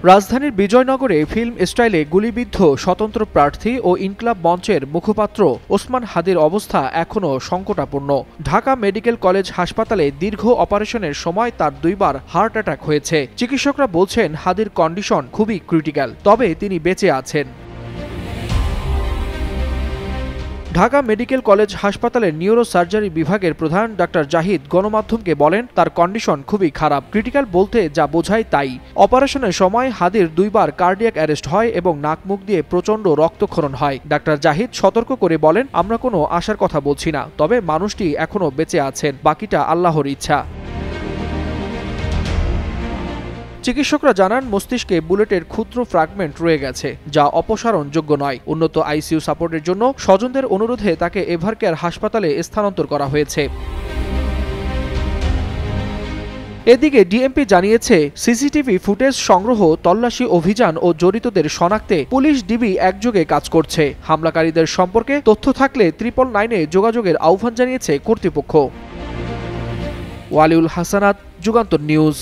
রাজধানীর বিজয়নগরে ফিল্ম স্টাইলে গুলিবিদ্ধ স্বতন্ত্র প্রার্থী ও ইনকিলাব মঞ্চের মুখপাত্র ওসমান হাদির অবস্থা এখনও সংকটাপন্ন। ঢাকা মেডিকেল কলেজ হাসপাতালে দীর্ঘ অপারেশনের সময় তার 2 বার হার্ট অ্যাটাক হয়েছে। চিকিৎসকরা বলছেন হাদির কন্ডিশন খুবই ক্রিটিক্যাল, তবে তিনি বেঁচে আছেন। ঢাকা মেডিকেল কলেজ হাসপাতালের নিউরো সার্জারি বিভাগের প্রধান ডাক্তার জাহিদ গণমাধ্যমকে বলেন, তার কন্ডিশন খুবই খারাপ। ক্রিটিক্যাল বলতে যা বোঝায় তাই। অপারেশনের সময় হাদির 2 বার কার্ডিয়াক অ্যারেস্ট হয় এবং নাক মুখ দিয়ে প্রচণ্ড রক্তক্ষরণ হয়। ডাক্তার জাহিদ সতর্ক করে বলেন, আমরা কোনো আশার কথা বলছি না, তবে মানুষটি এখনও বেঁচে আছেন, বাকিটা আল্লাহর ইচ্ছা। চিকিৎসকরা জানান, মস্তিষ্কে বুলেটের ক্ষুদ্র ফ্র্যাগমেন্ট রয়ে গেছে, যা অপসারণযোগ্য নয়। উন্নত আইসিইউ সাপোর্টের জন্য স্বজনদের অনুরোধে তাকে এভারকেয়ার হাসপাতালে স্থানান্তর করা হয়েছে। এদিকে ডিএমপি জানিয়েছে, সিসিটিভি ফুটেজ সংগ্রহ, তল্লাশি অভিযান ও জড়িতদের শনাক্তে পুলিশ ডিবি একযোগে কাজ করছে। হামলাকারীদের সম্পর্কে তথ্য থাকলে 999-এ যোগাযোগের আহ্বান জানিয়েছে কর্তৃপক্ষ। ওয়ালিউল হাসানাত, যুগান্তর নিউজ।